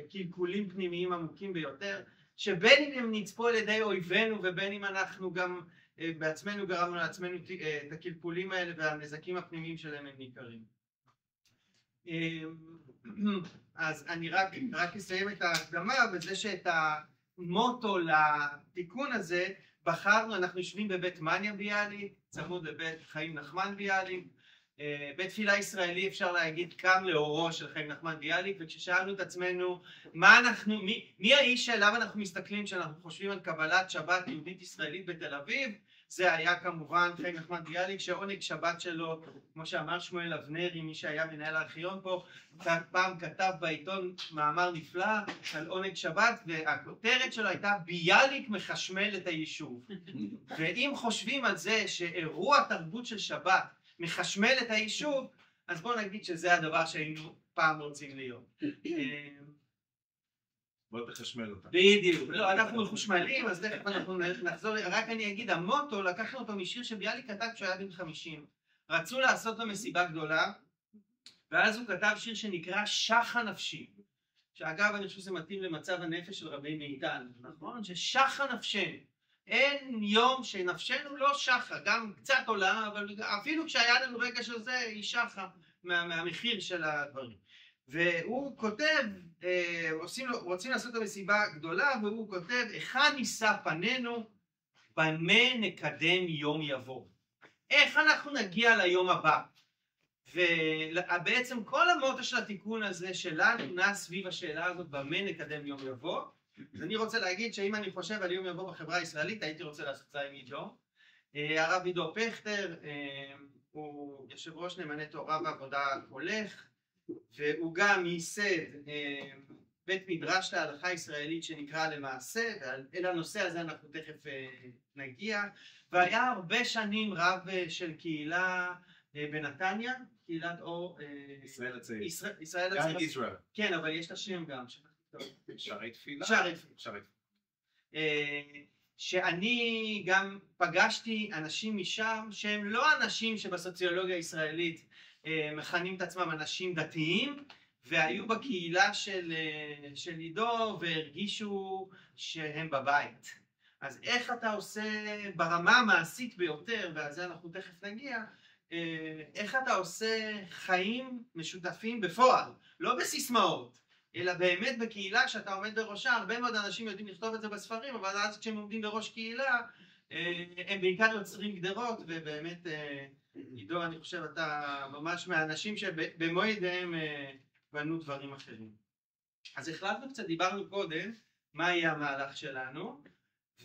קלקולים פנימיים עמוקים ביותר, שבין אם הם נצפו על ידי אויבינו ובין אם אנחנו גם בעצמנו גרמנו לעצמנו את הקלקולים האלה והנזקים הפנימיים שלהם הם ניכרים. אז אני רק אסיים את ההקדמה בזה שאת המוטו לתיקון הזה בחרנו, אנחנו יושבים בבית מניה ביאליק, צמוד לבית חיים נחמן ביאליק, בית תפילה ישראלי אפשר להגיד קם לאורו של חיים נחמן ביאליק, וכששאלנו את עצמנו מי האיש שאליו אנחנו מסתכלים כשאנחנו חושבים על קבלת שבת יהודית ישראלית בתל אביב, זה היה כמובן חיים נחמן ביאליק, שעונג שבת שלו, כמו שאמר שמואל אבנרי, מי שהיה מנהל הארכיון פה, פעם כתב בעיתון מאמר נפלא על עונג שבת, והכותרת שלו הייתה ביאליק מחשמל את היישוב. ואם חושבים על זה שאירוע תרבות של שבת מחשמל את היישוב, אז בואו נגיד שזה הדבר שהיינו פעם רוצים להיות. בוא תחשמל אותה. בדיוק. לא, אנחנו מחושמלים, אז תכף אנחנו נחזור. רק אני אגיד, המוטו, לקחנו אותו משיר שביאליק כתב כשהוא היה בן 50. רצו לעשות לו מסיבה גדולה, ואז הוא כתב שיר שנקרא שחה נפשי. שאגב, אני חושב שזה מתאים למצב הנפש של רבי מיטל, נכון? ששחה נפשנו. אין יום שנפשנו לא שחה, גם קצת עולה, אבל אפילו כשהיה לנו רגע של זה, היא שחה מהמחיר של הדברים. והוא כותב, רוצים לעשות את המסיבה גדולה, והוא כותב, היכן נישא פנינו, במה נקדם יום יבוא. איך אנחנו נגיע ליום הבא? ובעצם כל המוטו של התיקון הזה שלנו נע סביב השאלה הזאת, במה נקדם יום יבוא. אז אני רוצה להגיד שאם אני חושב על יום יבוא בחברה הישראלית, הייתי רוצה לעשות זה עם עידו. הרב עידו פכטר, הוא יושב ראש נאמני תורה ועבודה הולך, והוא גם ייסד בית מדרש להלכה ישראלית שנקרא למעשה, ואל הנושא הזה אנחנו תכף נגיע. והיה הרבה שנים רב של קהילה בנתניה, קהילת אור... ישראל הצעיר. ישראל הצעיר. כן, אבל יש את השם גם. שערי תפילה. שערי תפילה. שאני גם פגשתי אנשים משם שהם לא אנשים שבסוציולוגיה הישראלית מכנים את עצמם אנשים דתיים, והיו בקהילה של עידו והרגישו שהם בבית. אז איך אתה עושה ברמה המעשית ביותר, ועל זה אנחנו תכף נגיע, איך אתה עושה חיים משותפים בפועל, לא בסיסמאות, אלא באמת בקהילה שאתה עומד בראשה. הרבה מאוד אנשים יודעים לכתוב את זה בספרים, אבל אז כשהם עומדים בראש קהילה, הם בעיקר יוצרים גדרות, ובאמת, עידו, אני חושב, אתה ממש מהאנשים שבמו ידיהם בנו דברים אחרים. אז החלטנו קצת, דיברנו קודם, מה יהיה המהלך שלנו,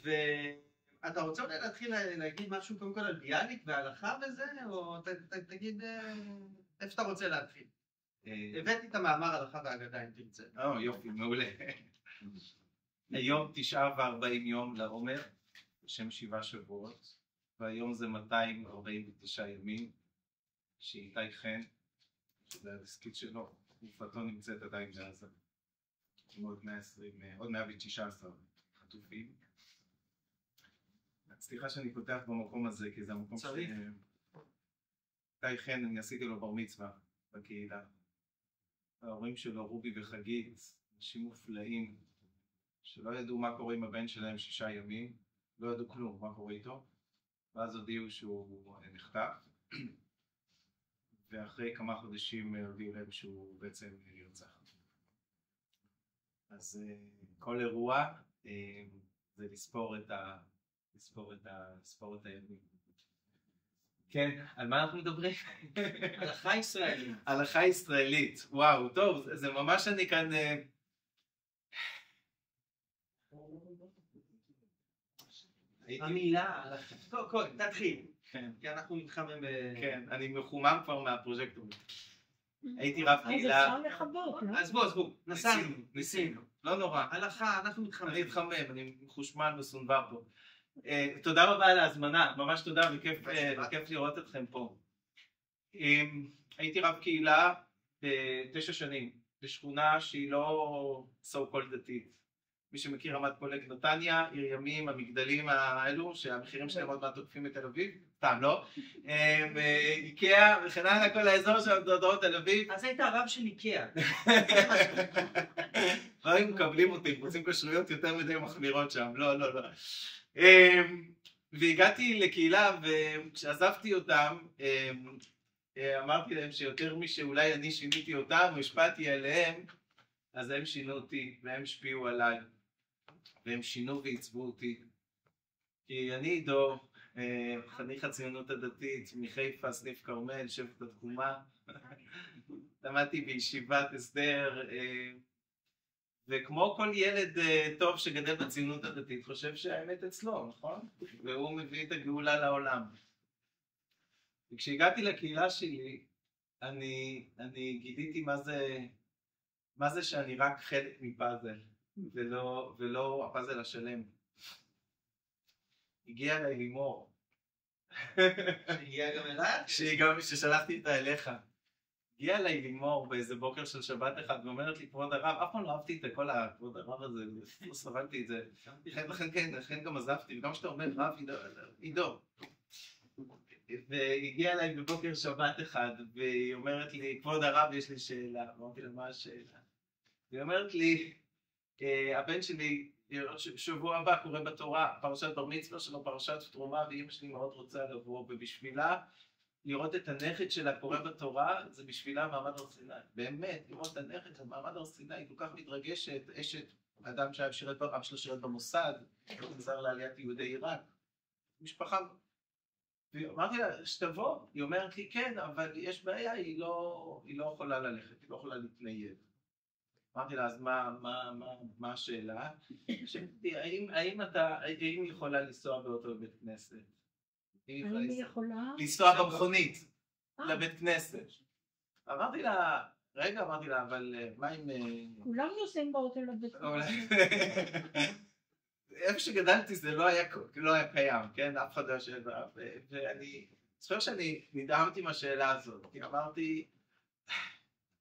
ואתה רוצה אולי להתחיל להגיד משהו קודם כל על ביאליק וההלכה וזה, או תגיד איפה אתה רוצה להתחיל? הבאתי את המאמר הלכה והאגדה אם תרצה. יופי, מעולה. היום 49 יום לעומר, בשם 7 שבועות, והיום זה 249 ימים, שאיתי חן, שזה הדסקית שלו, גופתו נמצאת עדיין בעזה, עם עוד 119 חטופים. סליחה שאני פותח במקום הזה, כי זה המקום צריך. איתי חן, אני עשיתי לו בר מצווה בקהילה. ההורים שלו, רובי וחגית, אנשים מופלאים, שלא ידעו מה קורה עם הבן שלהם 6 ימים, לא ידעו כלום מה קורה איתו, ואז הודיעו שהוא נחטף, ואחרי כמה חודשים הודיעו להם שהוא בעצם נרצח. אז כל אירוע זה לספור את הימים. כן, על מה אנחנו מדברים? הלכה ישראלית. הלכה ישראלית, וואו, טוב, זה ממש אני כאן... המילה, טוב, תתחיל. כי אנחנו מתחמם כן, אני מחומם כבר מהפרוז'קטור. הייתי רב קהילה... אז אפשר לחבות, לא? אז בואו, ניסינו. לא נורא. הלכה, אנחנו מתחמם. אני מתחמם, אני מחושמן וסונבר פה. תודה רבה על ההזמנה, ממש תודה, וכיף לראות אתכם פה. הייתי רב קהילה ב9 שנים, בשכונה שהיא לא so called דתית. מי שמכיר רמת פולג נתניה, עיר ימים, המגדלים האלו, שהמחירים שלהם עוד מעט תוקפים את תל אביב, סתם לא, איקאה וכן הלאה, כל האזור של דרום תל אביב. אז היית הרב של איקאה. לא אם מקבלים אותי, רוצים כשרויות יותר מדי מחמירות שם, לא, לא, לא. והגעתי לקהילה, וכשעזבתי אותם, אמרתי להם שיותר משאולי אני שיניתי אותם, או השפעתי עליהם, אז הם שינו אותי, והם השפיעו עליי, והם שינו ועיצבו אותי. כי אני עידו, חניך הציונות הדתית, מחיפה, סניף כרמל, שבט התקומה, למדתי בישיבת הסדר, וכמו כל ילד טוב שגדל בציונות הדתית, חושב שהאמת אצלו, נכון? והוא מביא את הגאולה לעולם. וכשהגעתי לקהילה שלי, אני גיליתי מה זה שאני רק חלק מפאזל, ולא הפאזל השלם. הגיע אליי לימור. שהגיע גם אליי? ששלחתי אותה אליך. הגיע אליי לימור באיזה בוקר של שבת אחד, ואומרת לי, כבוד הרב, אף פעם לא אהבתי את כל הכבוד הרב הזה, לא סבלתי את זה. לכן גם עזבתי, וגם שאתה אומר, רב, עידו. והגיע אליי בבוקר שבת אחד, והיא אומרת לי, כבוד הרב, יש לי שאלה. אמרתי לה, מה השאלה? והיא אומרת לי, הבן שלי, שבוע הבא קורא בתורה, פרשת בר מצווה שלו, פרשת תרומה, ואמא שלי מאוד רוצה לבוא, ובשבילה לראות את הנכד שלה קורא בתורה, זה בשבילה מעמד הר סיני. באמת, לראות את הנכד של מעמד הר סיני, היא כל כך מתרגשת, אשת אדם שאב שלו שירת במוסד, חזר לעליית יהודי עיראק, משפחה. ואמרתי לה, שתבוא, היא אומרת לי, כן, אבל יש בעיה, היא לא יכולה ללכת, היא לא יכולה להתנייד. אמרתי לה, אז מה השאלה? האם היא יכולה לנסוע באותו בית כנסת? האם היא יכולה? לנסוע במכונית לבית כנסת. אמרתי לה, אבל מה אם... כולם נוסעים באוטו לבית כנסת. איפה שגדלתי זה לא היה קיים, כן? אף אחד לא יושב בה. ואני זוכר שאני נדהמתי מהשאלה הזאת, כי אמרתי,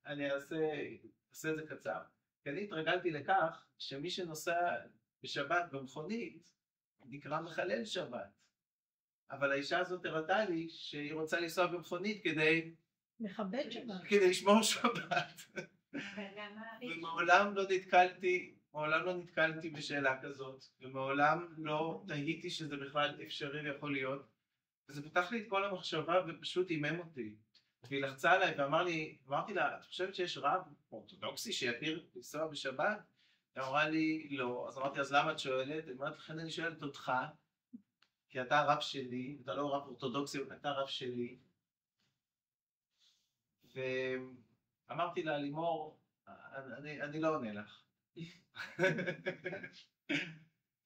אני אעשה את זה קצר. כי אני התרגלתי לכך שמי שנוסע בשבת במכונית נקרא מחלל שבת. אבל האישה הזאת הראתה לי שהיא רוצה לנסוע במכונית כדי... מכבד שבת. כדי לשמור שבת. ומעולם לא נתקלתי בשאלה כזאת, ומעולם לא תהיתי שזה בכלל אפשרי ויכול להיות. וזה פתח לי את כל המחשבה ופשוט אימם אותי. והיא לחצה עליי ואמרתי לה, את חושבת שיש רב אורתודוקסי שיתיר לנסוע בשבת? היא אמרה לי, לא. אז אמרתי, אז למה את שואלת? היא אמרת, לכן אני שואלת אותך, כי אתה הרב שלי, אתה לא רב אורתודוקסי, אתה הרב שלי. ואמרתי לה, לימור, אני לא עונה לך.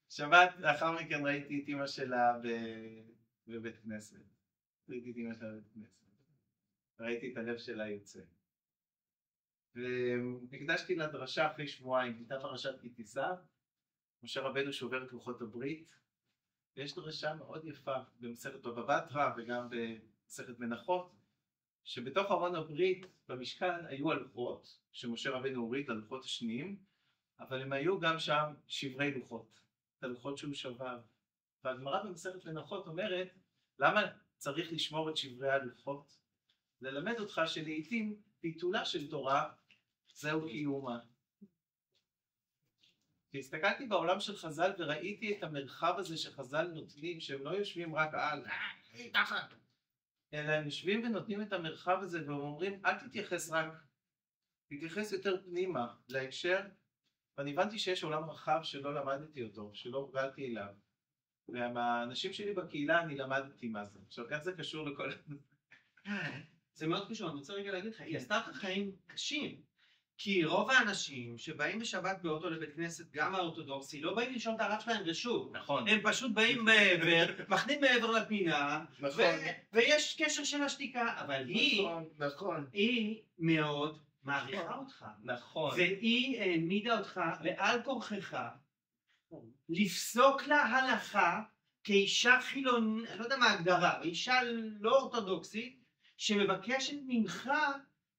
שבת, לאחר מכן ראיתי את אמא שלה בבית כנסת. ראיתי את הלב שלה יוצא. והקדשתי לה דרשה אחרי שבועיים, הייתה פרשת כי תישא, משה רבנו שובר את לוחות הברית, ויש דרשה מאוד יפה במסכת בבא בתרא וגם במסכת מנחות, שבתוך ארון הברית במשכן היו הלוחות, שמשה רבנו הוריד ללוחות השניים, אבל הם היו גם שם שברי לוחות, את הלוחות שהוא שבר. והגמרא במסכת מנחות אומרת, למה צריך לשמור את שברי הלוחות? ללמד אותך שלעיתים ביטולה של תורה זהו קיומה. והסתכלתי בעולם של חז"ל וראיתי את המרחב הזה שחז"ל נותנים, שהם לא יושבים רק על תחת, אלא הם יושבים ונותנים את המרחב הזה והם אומרים, אל תתייחס רק, תתייחס יותר פנימה להקשר. ואני הבנתי שיש עולם רחב שלא למדתי אותו, שלא הוגלתי אליו. והאנשים שלי בקהילה אני למדתי מה זה. עכשיו, איך זה קשור לכל... זה מאוד קשור, אני רוצה רגע להגיד לך, היא עשתה לך חיים קשים. כי רוב האנשים שבאים בשבת באוטו לבית כנסת, גם האורתודוקסי, לא באים לשאול את הרב שלהם רשות. נכון. הם פשוט באים מעבר, מחנים מעבר לפינה, נכון. ויש קשר של השתיקה, אבל נכון. היא מאוד מעריכה אותך. נכון. והיא העמידה אותך בעל כורכך, לפסוק לה הלכה כאישה חילונית, אני לא יודע מה ההגדרה, אישה לא אורתודוקסית, שמבקשת ממך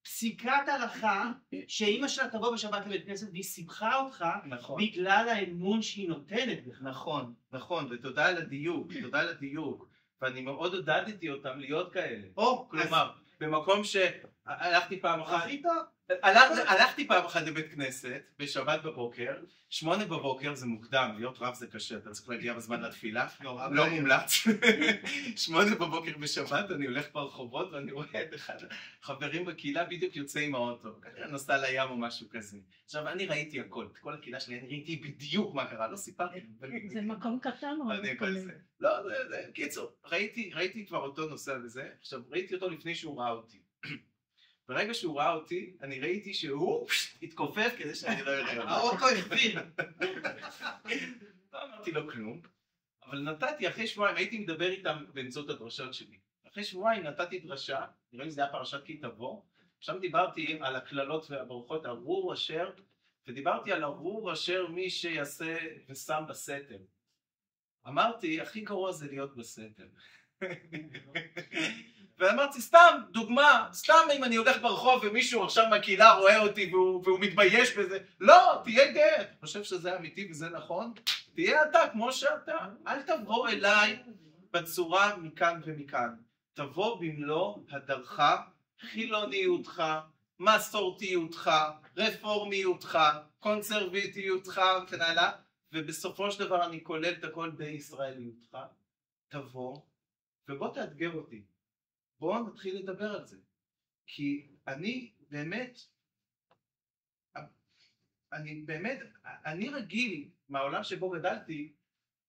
פסיקת הלכה שאמא שלה תבוא בשבת לבית כנסת והיא סיבכה אותך נכון. בגלל האמון שהיא נותנת בך. נכון, נכון, ותודה על הדיוק, תודה על הדיוק. ואני מאוד עודדתי אותם להיות כאלה. כלומר, במקום שהלכתי פעם אחת, הכי טוב. הלכתי פעם אחת לבית כנסת בשבת בבוקר, 8 בבוקר זה מוקדם, להיות רב זה קשה, אתה צריך להגיע בזמן לתפילה, לא מומלץ. 8 בבוקר בשבת אני הולך ברחובות ואני רואה את אחד החברים בקהילה בדיוק יוצא עם האוטו, נסע לים או משהו כזה. עכשיו אני ראיתי הכל, את כל הקהילה שלי, אני ראיתי בדיוק מה קרה, לא סיפרתי. זה מקום קטן או לא, קיצור, ראיתי כבר אותו נוסע וזה, עכשיו ראיתי אותו לפני שהוא ראה אותי. ברגע שהוא ראה אותי, אני ראיתי שהוא התכופף כדי שאני לא אראה אותו. האוטו הכווין. לא אמרתי לו כלום, אבל נתתי אחרי שבועיים, הייתי מדבר איתם באמצעות הדרשות שלי. אחרי שבועיים נתתי דרשה, נראה לי זה היה פרשת כי תבוא, שם דיברתי על הכללות והברכות, ארור אשר, ודיברתי על ארור אשר מי שיעשה ושם בסתר. אמרתי, הכי גרוע זה להיות בסתר. ואמרתי, סתם, דוגמה, סתם אם אני הולך ברחוב ומישהו עכשיו מהקהילה רואה אותי והוא מתבייש בזה, לא, תהיה גאה, אני חושב שזה אמיתי וזה נכון, תהיה אתה כמו שאתה, אל תבוא אליי בצורה מכאן ומכאן, תבוא במלוא הדרכה, חילוניותך, מסורתיותך, רפורמיותך, קונסרבטיותך וכן הלאה, ובסופו של דבר אני כולל את הכל בישראליותך, תבוא ובוא תאתגר אותי. בואו נתחיל לדבר על זה, כי אני רגיל מהעולם שבו גדלתי,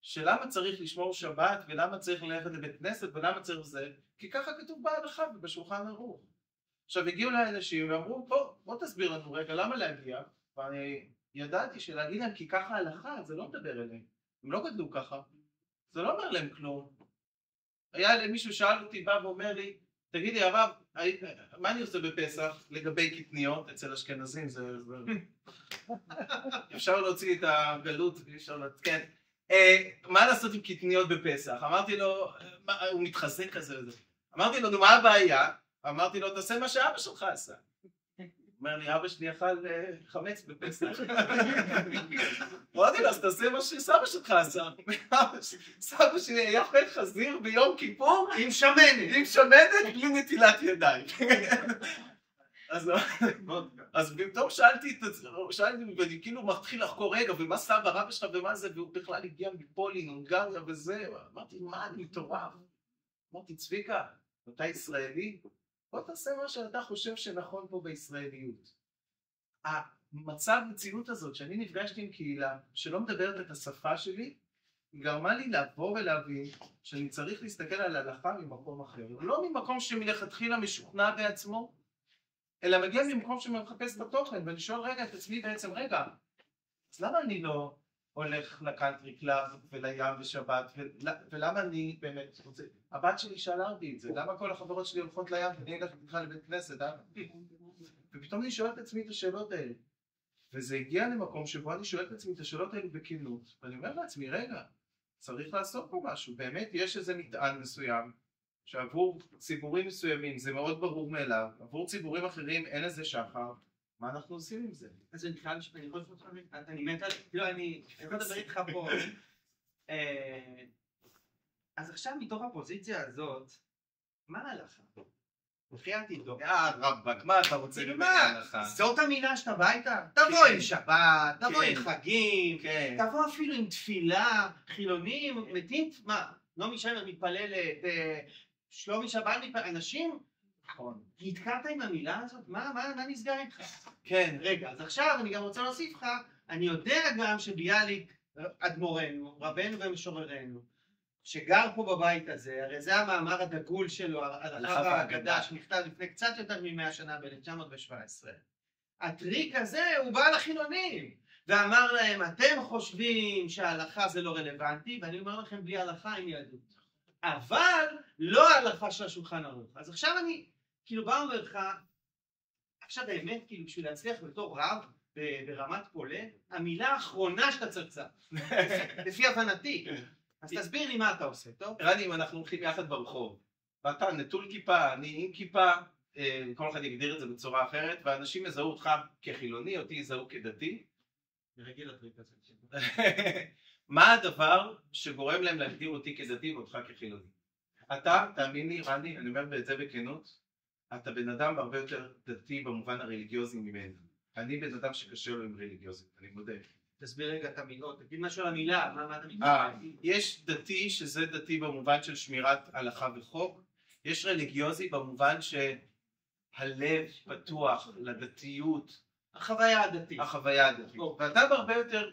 שלמה צריך לשמור שבת, ולמה צריך ללכת לבית כנסת, ולמה צריך זה, כי ככה כתוב בהלכה ובשולחן ערוך. עכשיו הגיעו אליי אנשים ואמרו, בוא תסביר לנו רגע, למה להגיע? ואני ידעתי שלהגיד להם כי ככה ההלכה, זה לא מדבר אליהם, הם לא גדלו ככה, זה לא אומר להם כלום. היה מישהו שאל אותי, בא ואומר לי, תגידי הרב, מה אני עושה בפסח לגבי קטניות אצל אשכנזים? אפשר להוציא את הגלות, אפשר כן. מה לעשות עם קטניות בפסח? אמרתי לו, הוא מתחזק כזה וזה. אמרתי לו, נו מה הבעיה? אמרתי לו, תעשה מה שאבא שלך עשה. אומר לי, אבא שלי אכל חמץ בפסח. אמרתי לו, אז תעשה מה שסבא שלך עשה. סבא שלי היה אוכל חזיר ביום כיפור עם שמנת בלי נטילת ידיים. אז פתאום שאלתי ואני כאילו מתחיל לחקור רגע, ומה סבא רבא שלך ומה זה, והוא בכלל הגיע מפולין, הונגריה וזה. אמרתי, מה אני מטורף? אמרתי, צביקה, אתה ישראלי? בוא תעשה מה שאתה חושב שנכון פה בישראליות. המצב מציאות הזאת שאני נפגשתי עם קהילה שלא מדברת את השפה שלי, גרמה לי לעבור ולהבין שאני צריך להסתכל על ההלכה ממקום אחר. לא ממקום שמלכתחילה משוכנע בעצמו, אלא מגיע ממקום שמחפש בתוכן, ואני שואל רגע את עצמי בעצם, רגע, אז למה אני לא הולך לקאנטרי קלאב ולים בשבת, ולמה אני באמת רוצה, הבת שלי שאלה אותי את זה, למה כל החברות שלי הולכות לים ואני אלך בכלל לבית כנסת, ופתאום אני שואל את עצמי את השאלות האלה, וזה הגיע למקום שבו אני שואל את עצמי את השאלות האלה בכנות, ואני אומר לעצמי, רגע, צריך לעשות פה משהו, באמת יש איזה מטען מסוים, שעבור ציבורים מסוימים זה מאוד ברור מאליו, עבור ציבורים אחרים אין איזה שחר, מה אנחנו עושים עם זה? אז אני חושב אני מת על... לא, אני יכול לדבר איתך פה. אז עכשיו מתוך הפוזיציה הזאת, מה ההלכה? בחייאת איתו. רבק, מה אתה רוצה לבוא להלכה? זאת המילה שאתה בא איתה? תבוא עם שבת, תבוא עם חגים, תבוא אפילו עם תפילה, חילונים, מתים, מה? נעמי שמר מתפללת, שלומי שבת מתפללת, אנשים... נכון. התקעת עם המילה הזאת? מה נסגר איתך? כן. רגע, אז עכשיו אני גם רוצה להוסיף לך, אני יודע גם שביאליק אדמו"רנו, רבנו ומשוררנו, שגר פה בבית הזה, הרי זה המאמר הדגול שלו, הלכה והאגדה, שנכתב לפני קצת יותר מ100 שנה, ב-1917. הטריק הזה הוא בא לחילונים, ואמר להם, אתם חושבים שההלכה זה לא רלוונטי, ואני אומר לכם, בלי הלכה אין יהדות. אבל לא ההלכה של השולחן ערוך. אז עכשיו אני כאילו בא ואומר לך, עכשיו באמת כאילו בשביל להצליח בתור רב ברמת פולה, המילה האחרונה שאתה צריך לפי הבנתי. אז תסביר לי מה אתה עושה, טוב? רני, אם אנחנו הולכים יחד ברחוב, ואתה נטול כיפה, אני עם כיפה, כל אחד יגדיר את זה בצורה אחרת, ואנשים יזהו אותך כחילוני, אותי יזהו כדתי. רגיל לטריק הזה. מה הדבר שגורם להם להגדיר אותי כדתי ואותך כחילוני? אתה, תאמין לי, רני, אני אומר את זה בכנות, אתה בן אדם הרבה יותר דתי במובן הרליגיוזי ממני. אני בן אדם שקשה לו עם רליגיוזיות, אני מודה. תסביר רגע את המילות, תגיד משהו על המילה, מה אתה מתכוון? יש דתי שזה דתי במובן של שמירת הלכה וחוק, יש רליגיוזי במובן שהלב פתוח לדתיות, החוויה הדתית. החוויה הדתית. ואתה בהרבה יותר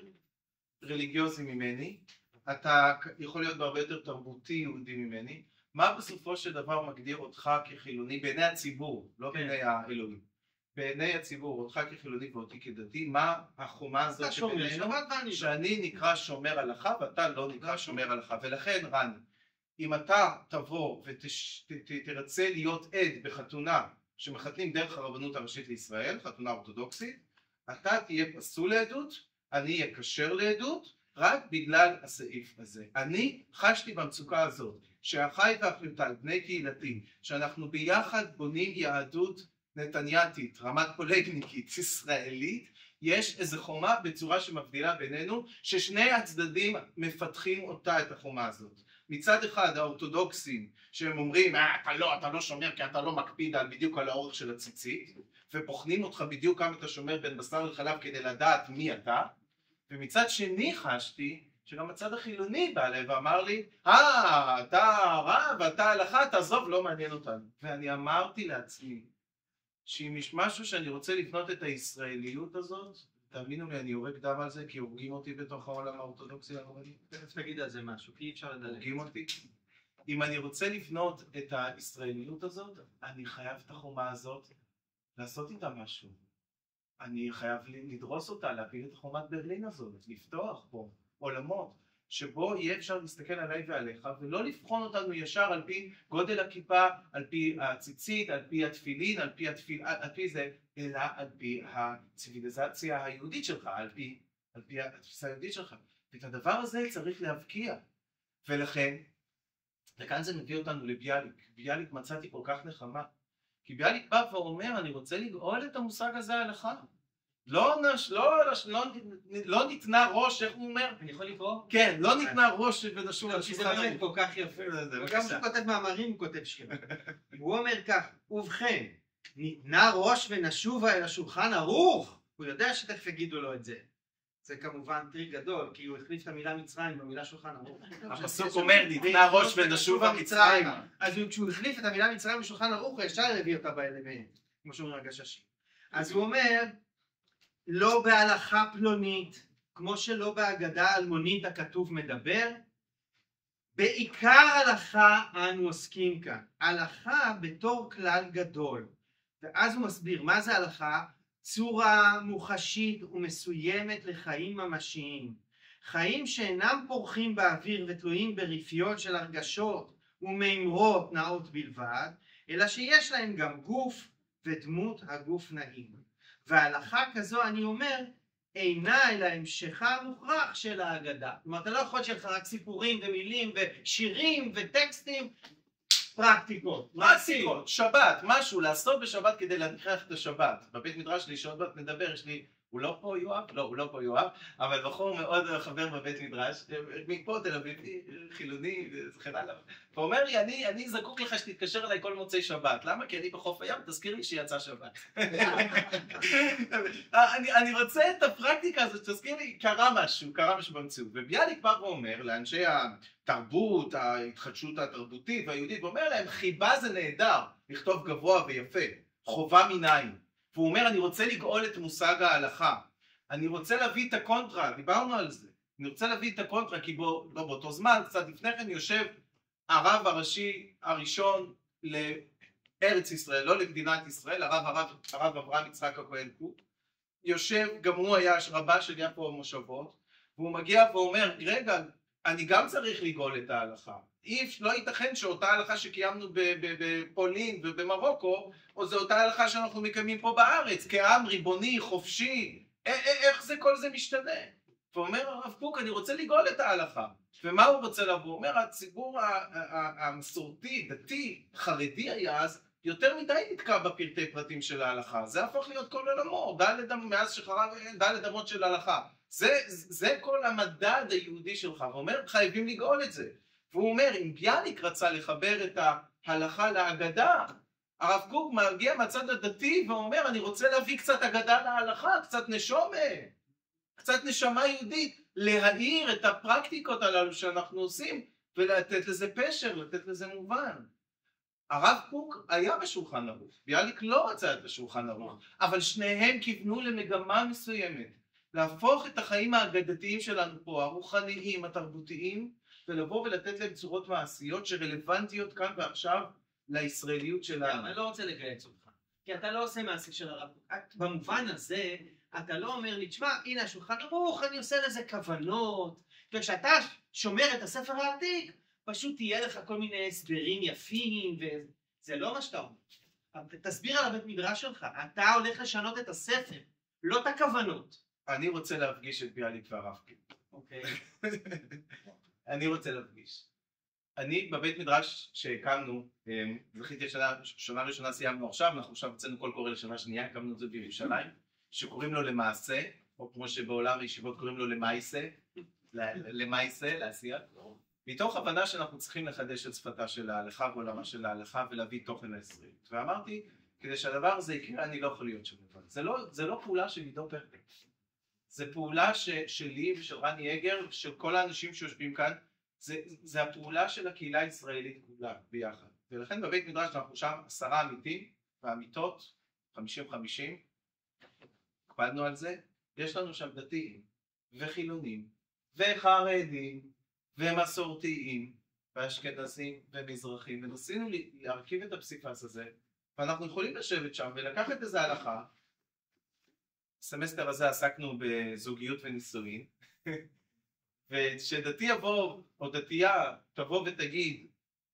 רליגיוזי ממני, אתה יכול להיות בהרבה יותר תרבותי יהודי ממני. מה בסופו של דבר מגדיר אותך כחילוני בעיני הציבור, לא בעיני האלוהים? בעיני הציבור, אותך כחילוני ואותי כדתי, מה החומה הזאת שבינינו, שאני נקרא שומר הלכה ואתה לא נקרא שומר הלכה. ולכן רן, אם אתה תבוא ותרצה להיות עד בחתונה שמחתנים דרך הרבנות הראשית לישראל, חתונה אורתודוקסית, אתה תהיה פסול לעדות, אני אהיה כשר לעדות, רק בגלל הסעיף הזה. אני חשתי במצוקה הזאת, שאחיי ואחיותיי, בני קהילתי, שאנחנו ביחד בונים יהדות נתניאתית, רמת פולגניקית, ישראלית, יש איזו חומה בצורה שמבדילה בינינו, ששני הצדדים מפתחים אותה, את החומה הזאת. מצד אחד האורתודוקסים שהם אומרים אתה לא שומר כי אתה לא מקפיד בדיוק על האורך של הציצית, ובוחנים אותך בדיוק כמה אתה שומר בין בשר לחלב כדי לדעת מי אתה. ומצד שני חשתי שגם הצד החילוני בא אליי ואמר לי אתה רב, אתה הלכה, תעזוב, לא מעניין אותנו. ואני אמרתי לעצמי שאם יש משהו שאני רוצה לבנות את הישראליות הזאת, תאמינו לי, אני יורק דם על זה, כי הורגים אותי בתוך העולם האורתודוקסי הרבני. תכף תגיד על זה משהו, כי אי אפשר לדלג. הורגים אותי. אם אני רוצה לבנות את הישראליות הזאת, אני חייב את החומה הזאת לעשות איתה משהו. אני חייב לדרוס אותה, להפיל את חומת ברלין הזאת, לפתוח פה עולמות, שבו יהיה אפשר להסתכל עליי ועליך, ולא לבחון אותנו ישר על פי גודל הכיפה, על פי הציצית, על פי התפילין, על פי זה, אלא על פי הציביליזציה היהודית שלך, על פי התפיסה היהודית שלך. ואת הדבר הזה צריך להבקיע. ולכן, וכאן זה מביא אותנו לביאליק. ביאליק מצאתי כל כך נחמה. כי ביאליק בא ואומר, אני רוצה לגאול את המושג הזה הלכה. לא ניתנה ראש, איך הוא אומר? אני יכול לקרוא? כן, לא ניתנה ראש ונשוב על כי זה באמת כל כך יפה. וגם כשהוא כותב מאמרים הוא כותב שיר. הוא אומר כך, ובכן, ניתנה ראש ונשובה אל השולחן ערוך. הוא יודע שתכף יגידו לו את זה. זה כמובן טריק גדול, כי הוא החליף את המילה מצרים במילה שולחן ערוך. הפסוק אומר, ניתנה ראש ונשובה מצרים. אז כשהוא החליף את המילה מצרים בשולחן ערוך, הוא ישר הביא אותה באלמנט, כמו שאומרים הגששים. אז הוא אומר, לא בהלכה פלונית, כמו שלא בהגדה אלמונית הכתוב מדבר, בעיקר הלכה אנו עוסקים כאן. הלכה בתור כלל גדול. ואז הוא מסביר מה זה הלכה? צורה מוחשית ומסוימת לחיים ממשיים. חיים שאינם פורחים באוויר ותלויים ברפיון של הרגשות ומימרות נאות בלבד, אלא שיש להם גם גוף ודמות הגוף נעים. וההלכה כזו, אני אומר, אינה אלא המשכה המוכרח של ההגדה. כלומר, אתה לא יכול שיהיה לך רק סיפורים ומילים ושירים וטקסטים, פרקטיקות. שבת, משהו, לעשות בשבת כדי להנכיח את השבת. בבית מדרש שלי שבת מדבר, יש לי, הוא לא פה יואב? לא, הוא לא פה יואב, אבל בחור מאוד חבר בבית מדרש, מפה תל אביב, חילוני וכן הלאה. הוא אומר לי, אני זקוק לך שתתקשר אליי כל מוצאי שבת. למה? כי אני בחוף הים, תזכיר לי שיצא שבת. אני רוצה את הפרקטיקה הזאת, תזכיר לי, קרה משהו במציאות. וביאליק בא ואומר לאנשי התרבות, ההתחדשות התרבותית והיהודית, ואומר להם, חיבה זה נהדר, לכתוב גבוה ויפה, חובה מנין. והוא אומר, אני רוצה לגאול את מושג ההלכה. אני רוצה להביא את הקונטרה, דיברנו על זה. אני רוצה להביא את הקונטרה, כי באותו זמן, קצת לפני כן, יושב הרב הראשי הראשון לארץ ישראל, לא למדינת ישראל, הרב אברהם יצחק הכהן קוק. יושב, גם הוא היה רבה של יפו המושבות, והוא מגיע ואומר, רגע, אני גם צריך לגאול את ההלכה. לא ייתכן שאותה הלכה שקיימנו בפולין ובמרוקו, או זו אותה הלכה שאנחנו מקיימים פה בארץ, כעם ריבוני, חופשי, איך זה כל זה משתנה? ואומר הרב קוק, אני רוצה לגאול את ההלכה. ומה הוא רוצה לבוא? הוא אומר, הציבור המסורתי, דתי, חרדי היה אז, יותר מדי נתקע בפרטי פרטים של ההלכה, זה הפך להיות כל עולמו, מאז שחרב ד' אמות של ההלכה, זה כל המדד היהודי שלך, ואומר חייבים לגאול את זה, והוא אומר אם ביאליק רצה לחבר את ההלכה להגדה, הרב קוק מגיע מהצד הדתי ואומר אני רוצה להביא קצת אגדה להלכה, קצת נשמה יהודית, להאיר את הפרקטיקות הללו שאנחנו עושים ולתת לזה פשר, לתת לזה מובן. הרב קוק היה בשולחן ערוך, ביאליק לא רצה את השולחן ערוך, אבל שניהם כיוונו למגמה מסוימת, להפוך את החיים האגדתיים שלנו פה, הרוחניים, התרבותיים, ולבוא ולתת להם צורות מעשיות שרלוונטיות כאן ועכשיו לישראליות שלנו. אני לא רוצה לגייץ אותך, כי אתה לא עושה מעשה של הרב קוק. במובן הזה, אתה לא אומר לי, תשמע, הנה השולחן ערוך, אני עושה לזה כוונות, וכשאתה שומר את הספר העתיק, פשוט תהיה לך כל מיני הסברים יפים, וזה לא מה שאתה אומר. תסביר על הבית מדרש שלך, אתה הולך לשנות את הספר, לא את הכוונות. אני רוצה להפגיש את ביאליק והרב קוק. אוקיי. אני רוצה להפגיש. אני בבית מדרש שהקמנו, זכיתי שנה ראשונה סיימנו עכשיו, אנחנו עכשיו יצאנו קול קורא לשנה שנייה, הקמנו את זה בירושלים, שקוראים לו למעשה, או כמו שבעולם הישיבות קוראים לו למעשה, לעשייה, מתוך הבנה שאנחנו צריכים לחדש את שפתה של ההלכה ועולמה של ההלכה ולהביא תוכן לישראלית. ואמרתי, כדי שהדבר הזה יקרה, אני לא יכול להיות שם לבד. זה לא פעולה של עידו פרטק. זה פעולה שלי ושל רני אגר, של כל האנשים שיושבים כאן, זה הפעולה של הקהילה הישראלית כולה ביחד. ולכן בבית מדרש אנחנו שם 10 עמיתים ועמיתות, 50-50, הקפדנו על זה. יש לנו שם דתיים וחילונים וחרדים ומסורתיים ואשכנזים ומזרחים, וניסינו להרכיב את הפסיפס הזה, ואנחנו יכולים לשבת שם ולקחת איזה הלכה. הסמסטר הזה עסקנו בזוגיות ונישואין, ושדתי יבוא או דתייה תבוא ותגיד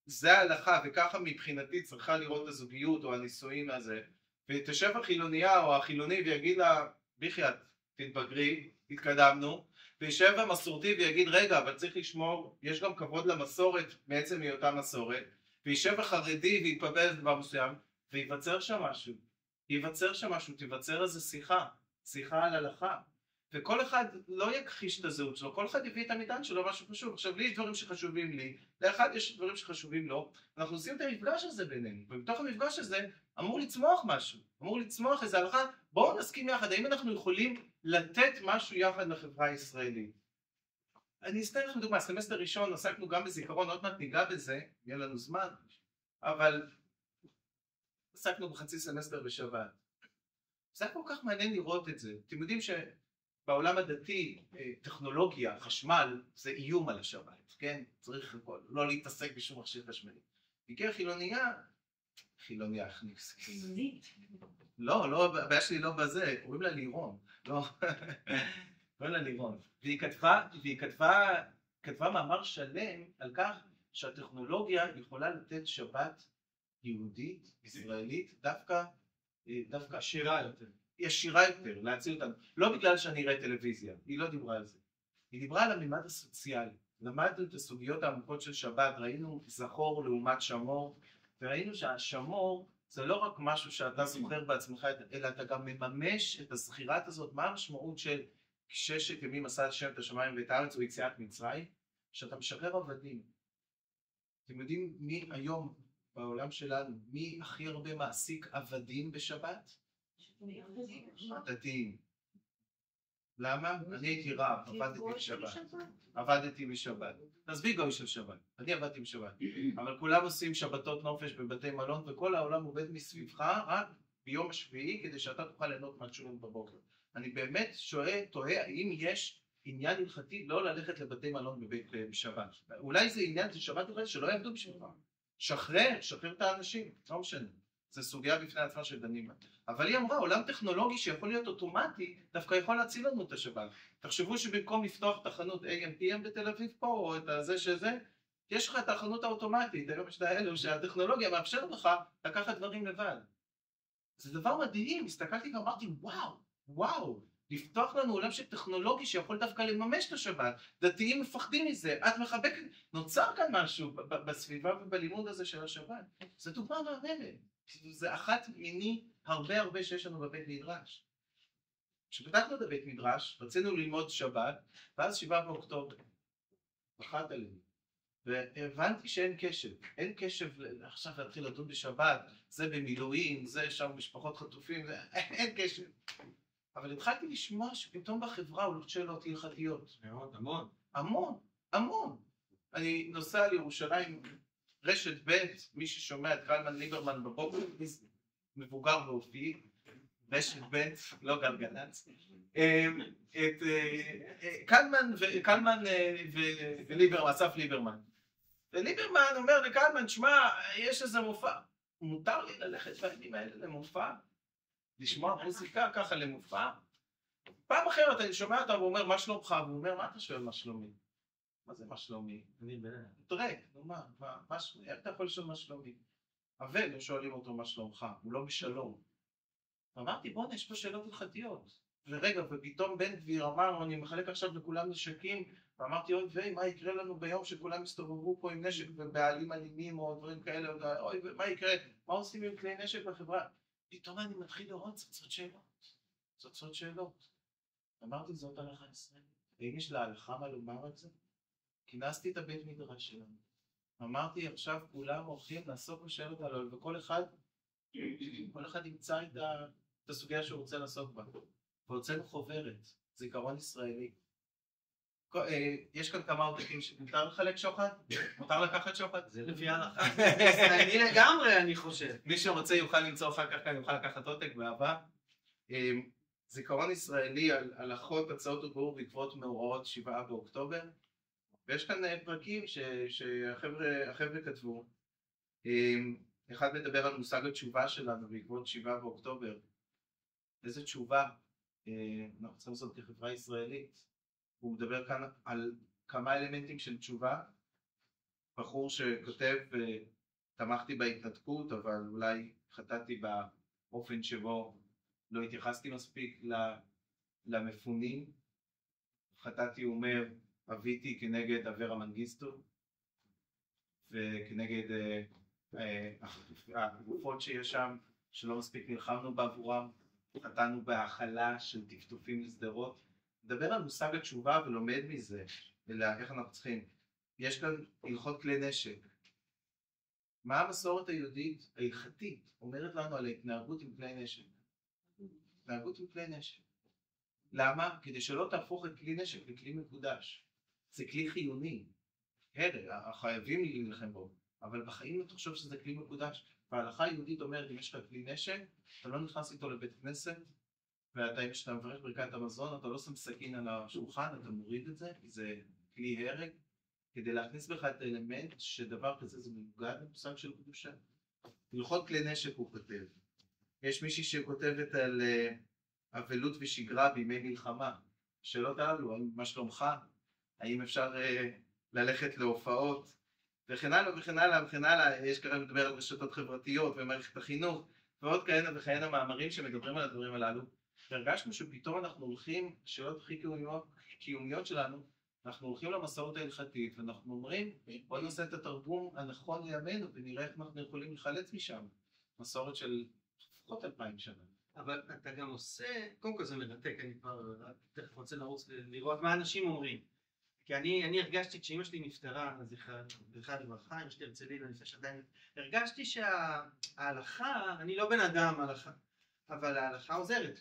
זה ההלכה וככה מבחינתי צריכה לראות את הזוגיות או הנישואין הזה, ותשב החילוניה או החילוני ויגיד לה בחייאת תתבגרי, התקדמנו, וישב המסורתי ויגיד רגע אבל צריך לשמור, יש גם כבוד למסורת בעצם מהיותה מסורת, וישב החרדי ויתפבל על דבר מסוים וייווצר שם משהו, תיווצר איזה שיחה על הלכה, וכל אחד לא יכחיש את הזהות שלו, כל אחד יביא את המטען שלו משהו חשוב. עכשיו לי יש דברים שחשובים לי, לאחד יש דברים שחשובים לו, אנחנו עושים את המפגש הזה בינינו, ובתוך המפגש הזה אמור לצמוח משהו, אמור לצמוח איזה הלכה. בואו נסכים יחד, האם אנחנו יכולים לתת משהו יחד לחברה הישראלית? אני אסתן לכם דוגמה, סמסטר ראשון עסקנו גם בזיכרון, עוד מעט ניגע בזה, יהיה לנו זמן, אבל עסקנו בחצי סמסטר בשבת. זה היה כל כך מעניין לראות את זה. אתם יודעים שבעולם הדתי, טכנולוגיה, חשמל, זה איום על השבת, כן? צריך לא להתעסק בשום מכשיר חשמלי. הגיעה חילוניה הכניס. חילונית. לא, הבעיה שלי לא בזה, קוראים לה לירון. לא, קוראים לה לירון. והיא כתבה מאמר שלם על כך שהטכנולוגיה יכולה לתת שבת יהודית, ישראלית, דווקא עשירה יותר. ישירה יותר, להציל אותנו. לא בגלל שאני אראה טלוויזיה, היא לא דיברה על זה. היא דיברה על הממד הסוציאלי. למדנו את הסוגיות העמוקות של שבת, ראינו זכור לעומת שמור, וראינו שהשמור זה לא רק משהו שאתה זוכר בעצמך, אלא אתה גם מממש את הזכירת הזאת. מה המשמעות של 6 ימים עשה השם את השמיים ואת הארץ או יציאת מצרים? שאתה משחרר עבדים. אתם יודעים מי היום בעולם שלנו, מי הכי הרבה מעסיק עבדים בשבת? דתיים. למה? אני הייתי רב, עבדתי בשבת. עזבי גוי של שבת, אני עבדתי בשבת. אבל כולם עושים שבתות נופש בבתי מלון, וכל העולם עובד מסביבך רק ביום השביעי, כדי שאתה תוכל ליהנות מהשלום בבוקר. אני באמת תוהה האם יש עניין הלכתי לא ללכת לבתי מלון בשבת. אולי זה עניין של שבת אולי שלא יעבדו בשבילך. שחרר את האנשים, לא משנה. זה סוגיה בפני עצמה של דנים. אבל היא אמרה, עולם טכנולוגי שיכול להיות אוטומטי, דווקא יכול להציל לנו את השבת. תחשבו שבמקום לפתוח את החנות AM/PM בתל אביב פה, או את זה שזה, יש לך את החנות האוטומטית, היום יש את האלו שהטכנולוגיה מאפשר לך לקחת דברים לבד. זה דבר מדהים, הסתכלתי ואמרתי, וואו, לפתוח לנו עולם של טכנולוגי שיכול דווקא לממש את השבת. דתיים מפחדים מזה, את מחבקת, נוצר כאן משהו בסביבה ובלימוד הזה של השבת. זה דוגמה מעניינת. זה אחת מיני הרבה שיש לנו בבית מדרש. כשפתחנו את הבית מדרש, רצינו ללמוד שבת, ואז 7 באוקטובר. פחד עלינו. והבנתי שאין קשב. אין קשב עכשיו להתחיל לדון בשבת, זה במילואים, זה שם משפחות חטופים, אין קשב. אבל התחלתי לשמוע שפתאום בחברה עולות שאלות הלכתיות. מאוד, המון. אני נוסע לירושלים, רשת ב', מי ששומע את קלמן ליברמן בבוקר, מבוגר ואופי, רשת ב', לא גלגלצ. את קלמן וליברמן, אסף ליברמן. וליברמן אומר לקלמן, שמע, יש איזה מופע. מותר לי ללכת בימים האלה למופע? לשמוע מוזיקה ככה למופע? פעם אחרת אני שומע אותה והוא אומר, מה שלומך? והוא אומר, מה אתה שואל מה שלומי? מה זה מה שלומי? תראה, נו מה, איך אתה יכול לשאול מה שלומי? אבל לא שואלים אותו מה שלומך, הוא לא בשלום. ואמרתי, בוא, יש פה שאלות הלכתיות. ורגע, ופתאום בן גביר אמר, אני מחלק עכשיו לכולם נשקים, ואמרתי, אוי, מה יקרה לנו ביום שכולם יסתובבו פה עם נשק ובעלים אלימים או דברים כאלה, אוי, מה יקרה? מה עושים עם כלי נשק בחברה? פתאום אני מתחיל לראות, צצות שאלות. אמרתי, זאת הלכה ישראלית. ואם יש להלכה מה לומר את זה? כינסתי את הבית מדרש שלנו. אמרתי, עכשיו כולם הולכים לעסוק בשאלות הללו, וכל אחד ימצא את הסוגיה שהוא רוצה לעסוק בה. והוצאנו חוברת, זיכרון ישראלי. יש כאן כמה עותקים שמותר לחלק שוחד? מותר לקחת שוחד? זה לפי ההלכה. ישראלי לגמרי, אני חושב. מי שרוצה יוכל למצוא אחר כך כאן, יוכל לקחת עותק באהבה. זיכרון ישראלי על הלכות, הצעות ובירור בעקבות מאורעות 7 באוקטובר. ויש כאן פרקים שהחבר'ה כתבו. אחד מדבר על מושג התשובה שלנו בעקבות 7 באוקטובר. איזה תשובה אנחנו צריכים לעשות כחברה ישראלית. הוא מדבר כאן על כמה אלמנטים של תשובה. בחור שכותב, תמכתי בהתנתקות, אבל אולי חטאתי באופן שבו לא התייחסתי מספיק למפונים. חטאתי, הוא אומר, אביתי כנגד אברה מנגיסטו, וכנגד הגופות שיש שם, שלא מספיק נלחמנו בעבורם, חטאנו בהאכלה של טפטופים לשדרות. מדבר על מושג התשובה ולומד מזה, איך אנחנו צריכים. יש כאן הלכות כלי נשק. מה המסורת היהודית ההלכתית אומרת לנו על ההתנהגות עם כלי נשק? התנהגות עם כלי נשק. למה? כדי שלא תהפוך את כלי נשק לכלי מקודש. זה כלי חיוני. הרג, חייבים להילחם בו. אבל בחיים לא תחשוב שזה כלי מקודש. וההלכה היהודית אומרת, אם יש לך כלי נשק, אתה לא נכנס איתו לבית כנסת, ואם שאתה מברך ברכת המזון, אתה לא שם סכין על השולחן, אתה מוריד את זה, כי זה כלי הרג, כדי להכניס בך את האלמנט שדבר כזה זה מנוגד למושג של קדושה. הלכות כלי נשק הוא כותב. יש מישהי שכותבת על אבלות ושגרה בימי מלחמה. שאלות הללו, מה שלומך? האם אפשר ללכת להופעות? וכן הלאה וכן הלאה וכן הלאה. יש כרגע מדבר על רשתות חברתיות ומערכת החינוך, ועוד כהנה וכהנה מאמרים שמדברים על הדברים הללו. והרגשנו שפתאום אנחנו הולכים, שאלות הכי קיומיות שלנו, אנחנו הולכים למסורת ההלכתית, ואנחנו אומרים, בוא נעשה את התרגום הנכון לימינו, ונראה איך אנחנו יכולים לחלץ משם. מסורת של לפחות 2000 שנה. אבל אתה גם עושה, קודם כל זה מרתק, אני כבר תכף רוצה לרוץ לראות מה אנשים אומרים. כי אני הרגשתי, כשאמא שלי נפטרה, זכרה לברכה, אמא שלי הרצליה, לפני שעדיין, הרגשתי שההלכה, אני לא בן אדם הלכה, אבל ההלכה עוזרת.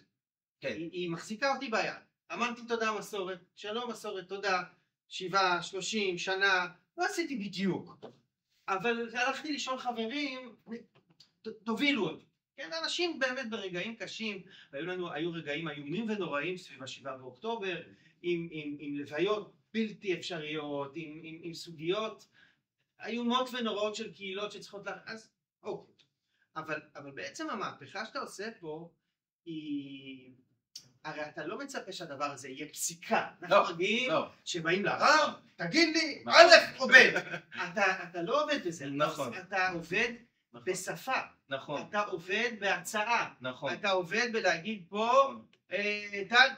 כן. היא מחזיקה אותי ביד. אמרתי תודה מסורת, שלום מסורת, תודה, 7, 30 שנה, לא עשיתי בדיוק. אבל הלכתי לישון חברים, תובילו אותי. כן, אנשים באמת ברגעים קשים, היו רגעים איומים ונוראים סביב 7 באוקטובר, עם לוויות בלתי אפשריות, עם סוגיות איומות ונוראות של קהילות שצריכות אז אוקיי. אבל בעצם המהפכה שאתה עושה פה היא... הרי אתה לא מצפה שהדבר הזה יהיה פסיקה. אנחנו מרגיעים שבאים לרב, תגיד לי, א' עובד. אתה לא עובד בזה. נכון. אתה עובד בשפה. נכון. אתה עובד בהרצאה. נכון. אתה עובד בלהגיד פה,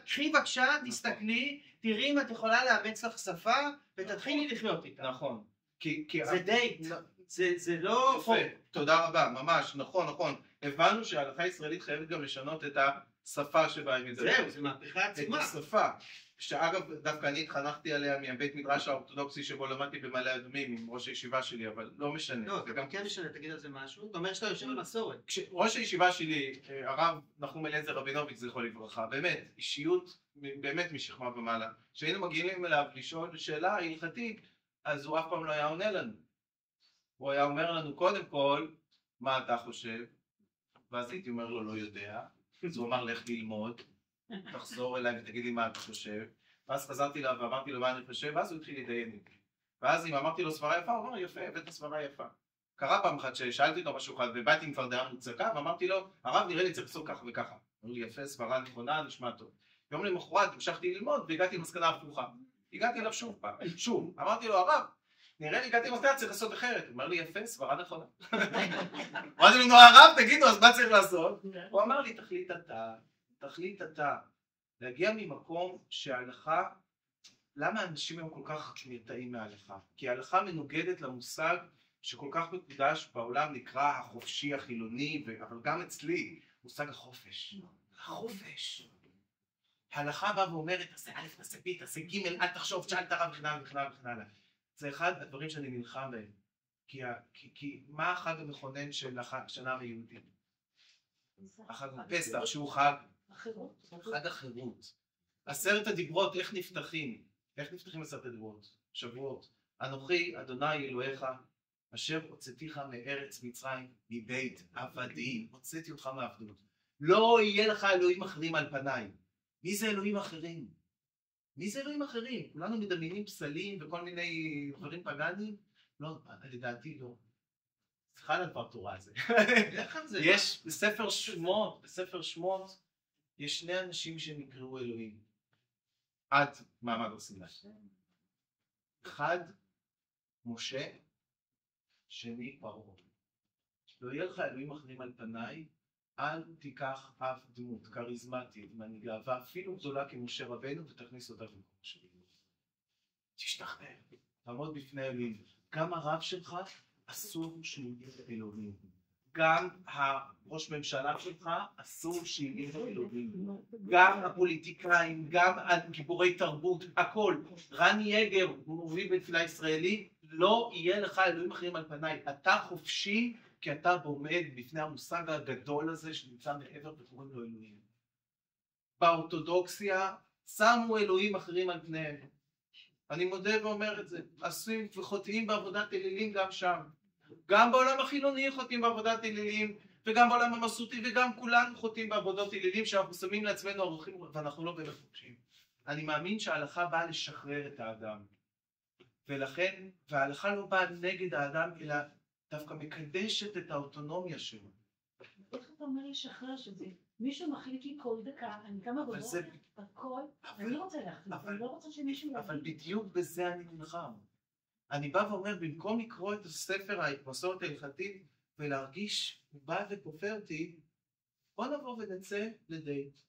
קחי בבקשה, תסתכלי, תראי אם את יכולה לאמץ לך שפה, ותתחילי לחיות איתה. נכון. זה דייט. זה לא חוק. יפה, תודה רבה, ממש, נכון, נכון. הבנו שההלכה הישראלית חייבת גם לשנות את השפה שבה היא מדברת. זהו, זה מהפכה את עצומה. השפה, שאגב, דווקא אני התחנכתי עליה מהבית מדרש האורתודוקסי שבו למדתי במעלה אדומים עם ראש הישיבה שלי, אבל לא משנה. לא, זה גם כן משנה, תגיד על זה משהו. אתה אומר שאתה יושב על מסורת. ראש הישיבה שלי, הרב נחום אליעזר רבינוביץ' זכרו לברכה, באמת, אישיות באמת משכמה ומעלה. כשהיינו מגיעים אליו לשאול שאלה הלכתית, אז הוא אף פעם לא היה עונה לנו. הוא היה אומר לנו קודם כל, מה אתה חושב? ואז הייתי אומר לו, לא יודע. אז הוא אמר, לך ללמוד, תחזור אליי ותגיד לי מה אתה חושב. ואז חזרתי אליו ואמרתי לו מה אני חושב, ואז הוא התחיל להתדיין איתי. ואז אם אמרתי לו סברה יפה, הוא אמר, יפה, הבאת סברה יפה. קרה פעם אחת ששאלתי אותו משהו אחד, ובאתי עם כבר דעה מוצקה, ואמרתי לו, הרב נראה לי צריך לעשות ככה וככה. אמרו לי, יפה, סברה נכונה, נשמע טוב. יום למחרת המשכתי ללמוד והגעתי למסקנה הפוכה. הגעתי אליו שוב, אמרתי לו, הרב, נראה לי הגעתי למסקנה, צריך לעשות אחרת. הוא אומר לי, יפה, סברה נכונה. אמרתי לו, הרב, תגידו, אז מה צריך לעשות? הוא אמר לי, תחליט אתה. להגיע ממקום שההלכה, למה אנשים הם כל כך נרתעים מההלכה? כי ההלכה מנוגדת למושג שכל כך מקודש בעולם נקרא החופשי החילוני, אבל גם אצלי, מושג החופש. החופש. ההלכה באה ואומרת, תעשה א', תעשה ב', תעשה ג', אל תחשוב, תשאל את הרב וכן הלאה וכן הלאה וכן הלאה. זה אחד הדברים שאני נלחם בהם. כי מה החג המכונן של השנה היהודית? החג פסח, שהוא חג החירות. 10 הדיברות, איך נפתחים? איך נפתחים 10 הדיברות? שבועות. אנוכי, אדוני אלוהיך, אשר הוצאתיך מארץ מצרים, מבית עבדים. הוצאתי אותך מעבדות. לא יהיה לך אלוהים אחרים על פניי. מי זה אלוהים אחרים? מי זה אלוהים אחרים? כולנו מדמיינים פסלים וכל מיני דברים פגניים? לא, לדעתי לא. סליחה על דבר תורה הזה. יש בספר שמות, יש 2 אנשים שנקראו אלוהים. עד מעמד הר סיני. אחד, משה, שני, פרעה. לא יהיה לך אלוהים אחרים על פניי, אל תיקח אף דמות כריזמטית, מנהיגה, ואפילו גדולה כמשה רבנו, ותכניס אותה במקום שלי. תשתחרר, תעמוד בפני אלוהים. גם הרב שלך אסור שיהיה אלוהים. גם הראש ממשלה שלך אסור שיהיה אלוהים. גם הפוליטיקאים, גם גיבורי תרבות, הכל. רני יגר, הוא מוביל בתפילה ישראלית, לא יהיה לך אלוהים אחרים על פניי. אתה חופשי, כי אתה עומד בפני המושג הגדול הזה שנמצא מעבר וקוראים לו אלוהים. באורתודוקסיה שמו אלוהים אחרים על פניהם. אני מודה ואומר את זה. עושים וחוטאים בעבודת אלילים גם שם. גם בעולם החילוני חוטאים בעבודת אלילים, וגם בעולם המסורתי, וגם כולנו חוטאים בעבודות אלילים שאנחנו שמים לעצמנו ערכים, ואנחנו לא באמת חופשיים. אני מאמין שההלכה באה לשחרר את האדם. ולכן, וההלכה לא באה נגד האדם, אלא דווקא מקדשת את האוטונומיה שלו. איך אתה אומר לשחרר שזה? מישהו מחליט לי כל דקה, אני קמה בבוקר, הכל, אני רוצה להחליט, אני לא רוצה שמישהו יחליט. אבל בדיוק בזה אני נלחם. אני בא ואומר, במקום לקרוא את הספר המסורת ההלכתית ולהרגיש, הוא בא וכופה אותי, בוא נבוא ונצא לדייט.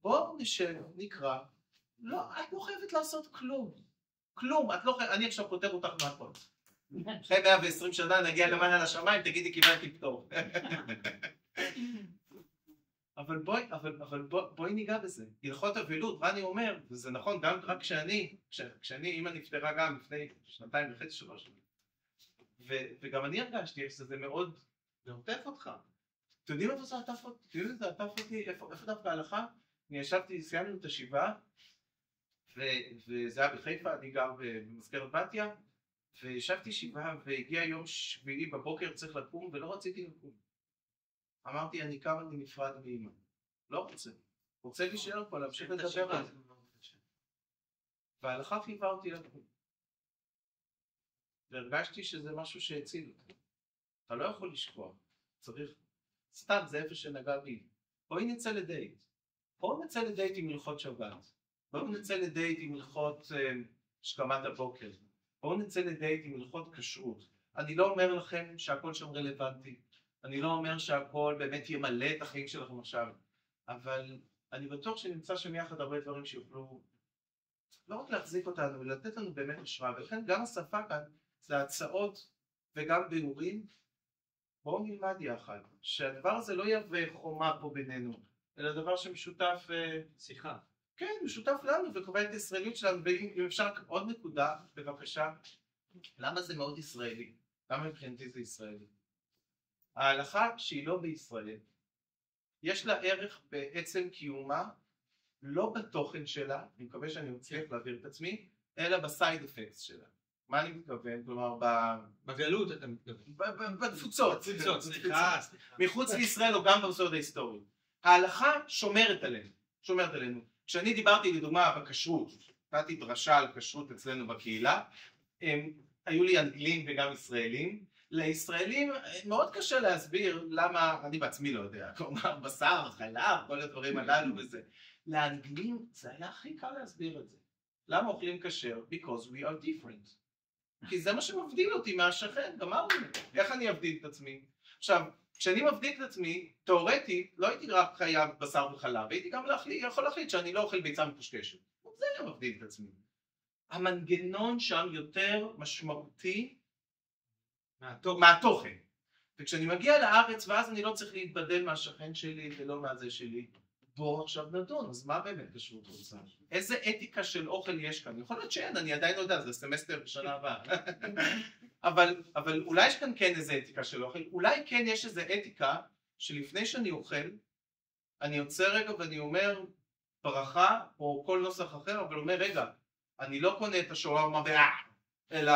בוא נשב, נקרא, לא, את לא חייבת לעשות כלום. כלום, את לא חייבת, אני עכשיו פותר אותך מהכל. אחרי 120 שנה נגיע למעלה לשמיים, תגידי קיבלתי פטור. אבל בואי ניגע בזה. הלכות אבלות, מה אני אומר, וזה נכון גם רק כשאני, אמא נפטרה גם לפני 2.5-3 וגם אני הרגשתי שזה מאוד עוטף אותך. אתם יודעים איפה זה עטף אותי? איפה דווקא ההלכה? אני ישבתי, סיימנו את השבעה, וזה היה בחיפה, אני גר במזכרת בתיה, וישבתי שבעה והגיע יום שביעי בבוקר צריך לקום ולא רציתי לקום. אמרתי אני קם, אני נפרד מאמא. לא רוצה להישאר פה, להמשיך לדבר על זה. וההלכה חייבה אותי לקום. והרגשתי שזה משהו שהציל אותי. אתה לא יכול לשכוח, צריך. סתם זה איפה שנגע בי. בואי נצא לדייט. בואו נצא לדייט עם הלכות שבת. בואו נצא לדייט עם הלכות שקמת הבוקר. בואו נצא לדייט עם הלכות כשרות. אני לא אומר לכם שהכל שם רלוונטי. אני לא אומר שהכל באמת ימלא את החיים שלכם עכשיו. אבל אני בטוח שנמצא שם יחד הרבה דברים שיוכלו לא רק להחזיק אותנו, אלא לתת לנו באמת השראה. ולכן גם השפה כאן זה הצעות וגם ביאורים. בואו נלמד יחד, שהדבר הזה לא יהווה חומה פה בינינו, אלא דבר שמשותף, שיחה. כן, משותף לנו וקובע את הישראליות שלנו. ואם אפשר עוד נקודה, בבקשה, למה זה מאוד ישראלי? למה מבחינתי זה ישראלי? ההלכה שהיא לא בישראל, יש לה ערך בעצם קיומה, לא בתוכן שלה, אני מקווה שאני מצליח להעביר את עצמי, אלא בסייד אפקטס שלה. מה אני מתכוון? כלומר, בגלות אתה מתכוון. בתפוצות. סליחה. מחוץ לישראל או גם במסורת ההיסטורית. ההלכה שומרת עלינו. כשאני דיברתי לדוגמה בכשרות, נתתי דרשה על כשרות אצלנו בקהילה, היו לי אנגלים וגם ישראלים. לישראלים מאוד קשה להסביר למה, אני בעצמי לא יודע, כלומר בשר, חלב, כל הדברים הללו וזה. לאנגלים זה היה הכי קל להסביר את זה. למה אוכלים כשר? Because we are different. כי זה מה שמבדיל אותי מהשכן, גמרנו. איך אני אבדיל את עצמי? עכשיו, כשאני מבדיל את עצמי, תיאורטית, לא הייתי רק חייב בשר וחלב, הייתי גם יכול להחליט שאני לא אוכל ביצה מקושקשת. זה היה מבדיל את עצמי. המנגנון שם יותר משמעותי מהתוכן. וכשאני מגיע לארץ, ואז אני לא צריך להתבדל מהשכן שלי ולא מהזה שלי, בוא עכשיו נדון, אז מה באמת כשרות רוצה? איזה אתיקה של אוכל יש כאן? יכול להיות שאין, אני עדיין לא יודע, זה סמסטר בשנה הבאה. אבל אולי יש כאן כן איזה אתיקה של אוכל, אולי כן יש איזה אתיקה שלפני שאני אוכל, אני יוצא רגע ואני אומר ברכה, או כל נוסח אחר, אבל אומר רגע, אני לא קונה את השווארמה אלא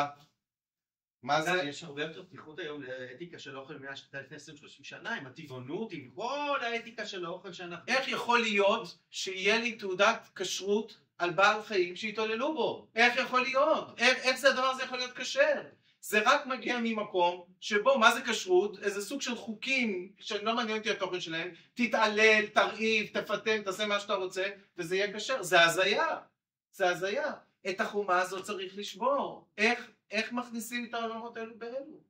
מה זה? יש הרבה יותר פתיחות היום לאתיקה של אוכל לפני 20-30 שנה, עם הטבעונות, עם כל האתיקה של האוכל שאנחנו... איך יכול להיות שיהיה לי תעודת כשרות על בעל חיים שהתעוללו בו? איך יכול להיות? איך זה הדבר הזה יכול להיות כשר? זה רק מגיע ממקום שבו, מה זה כשרות? איזה סוג של חוקים שאני לא מעניין אותי התוכן שלהם, תתעלל, תרעיב, תפתם, תעשה מה שאתה רוצה, וזה יהיה כשר. זה הזיה. את החומה הזאת צריך לשבור. איך מכניסים את העולמות האלו באלו?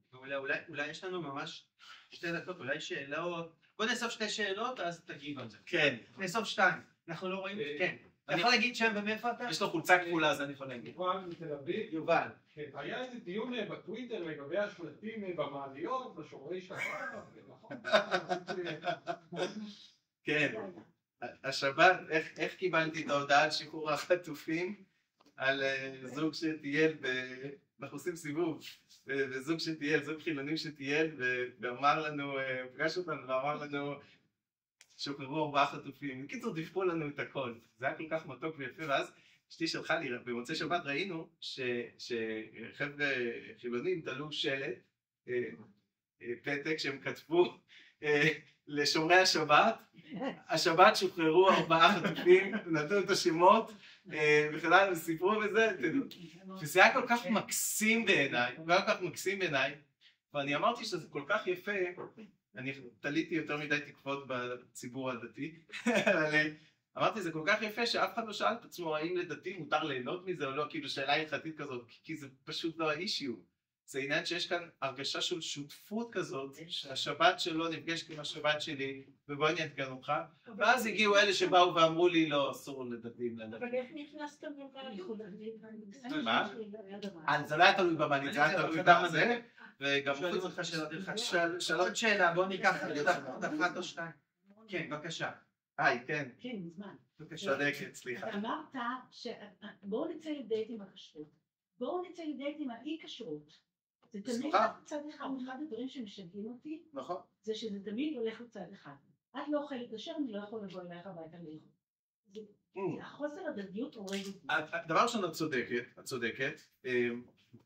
אולי יש לנו ממש 2 דקות, אולי שאלות. בוא נאסוף 2 שאלות, אז תגיב על זה. כן. נאסוף 2. אנחנו לא רואים? כן. אתה יכול להגיד שם ומאיפה אתה? יש לו חולצה כחולה, אז אני יכול להגיד. יובל מתל אביב. יובל. היה איזה דיון בטוויטר לגבי השלטים במעליות, בשומרי שבת, נכון? כן. השבת, איך קיבלתי את ההודעה על שחרור החטופים? על זוג שטייל, אנחנו עושים סיבוב, וזוג שטייל, זוג חילונים שטייל, ואמר לנו, פגש אותנו ואמר לנו, שוחררו 4 חטופים. בקיצור, דיווחו לנו את הכל. זה היה כל כך מתוק ויפה, ואז אשתי שלחה לי, במוצאי שבת ראינו שחבר'ה חילונים תלו שלט, פתק שהם כתבו לשומרי השבת שוחררו 4 חטופים, נתנו את השמות, בכלל סיפרו בזה, וזה היה כל כך מקסים בעיניי, ואני אמרתי שזה כל כך יפה, אני תליתי יותר מדי תקוות בציבור הדתי, אבל אמרתי זה כל כך יפה שאף אחד לא שאל את עצמו האם לדתי מותר ליהנות מזה או לא, כאילו שאלה הלכתית כזאת, כי זה פשוט לא האישיו. זה עניין שיש כאן הרגשה של שותפות כזאת, שהשבת שלו נפגשת עם השבת שלי, ובואי אני אתקן אותך, ואז הגיעו אלה שבאו ואמרו לי לא, אסור לדתיים לדתיים. אבל איך נכנסתם לבעלות? מה? זה לא היה תלוי במנהיג, זה היה תלוי בזה, וגם שואלים אותך שאלות שאלה, בוא ניקח אחת או 2. כן, בבקשה. כן. כן, מזמן. צודקת, סליחה. אמרת שבואו נצא לדייט עם הכשרות. בואו נצא לדייט עם האי-כשרות. זה תמיד צד אחד. אחד הדברים שמשגעים אותי, נכון. זה שזה תמיד הולך לצד אחד. את לא אוכלת כשר, אני לא יכול לבוא אלייך הביתה לאכול. החוסר הדדיות הורג אותי. דבר ראשון, את צודקת.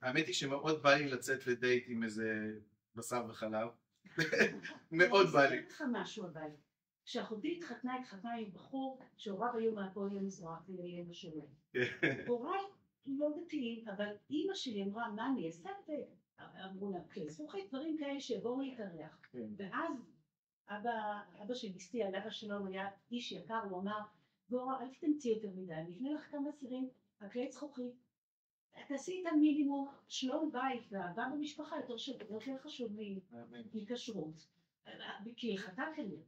האמת היא שמאוד בא לי לצאת לדייט עם איזה בשר וחלב. מאוד בא לי. אני אספר לך משהו אבל. כשאחותי התחתנה עם בחור שהוריו היו מהפועל המזרח לאמא שלו. הוריי לא דתיים, אבל אימא שלי אמרה מה אני אעשה ואמרו לה זכוכית דברים כאלה שיבואו להתארח. ואז אבא של אשתי עליו השלום היה איש יקר, הוא אמר בואו אל תמציא יותר מדי, נבנה לך כמה סירים, עקלי זכוכית, תעשי איתם מינימום שלום בית ואהבה במשפחה יותר חשוב מכשרות, כהלכתה כנראה.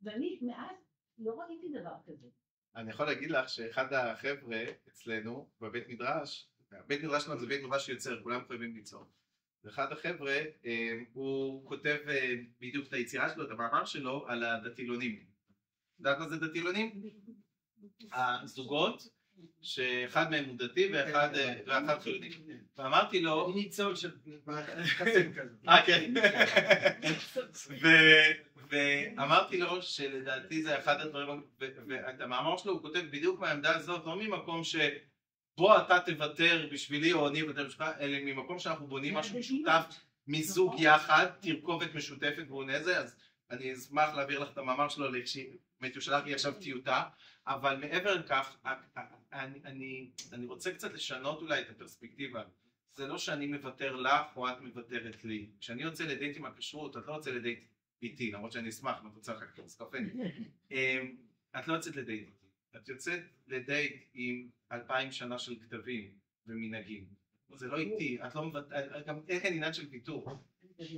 ואני מאז לא ראיתי דבר כזה. אני יכול להגיד לך שאחד החבר'ה אצלנו בבית מדרש, הבית מדרש שלנו זה בית מדרש שיוצר, כולם חייבים ליצור. ואחד החבר'ה, הוא כותב בדיוק את היצירה שלו, את המאמר שלו, על הדתילונים. יודעת מה זה דתילונים? הזוגות, שאחד מהם הוא דתי ואחד חילוני. ואמרתי לו... אני ניצול של חסם כזה. כן. ואמרתי לו שלדעתי זה אחד הדברים, ואת המאמר שלו הוא כותב בדיוק מהעמדה הזאת, לא ממקום שבו אתה תוותר בשבילי או אני אוותר בשבילך, אלא ממקום שאנחנו בונים משהו משותף מזוג יחד, תרכובת משותפת והוא זה, אז אני אשמח להעביר לך את המאמר שלו, באמת הוא שלח לי עכשיו טיוטה, אבל מעבר לכך, אני רוצה קצת לשנות אולי את הפרספקטיבה. זה לא שאני מוותר לך או את מוותרת לי. כשאני יוצא לדייט עם הכשרות, את לא יוצא לדייט איתי, למרות שאני אשמח, אם את רוצה אחר כך קפה. את לא יוצאת לדייט איתי. את יוצאת לדייט עם 2000 שנה של כתבים ומנהגים. זה לא איתי, את לא מוותרת, גם אין כאן עניין של ויתור.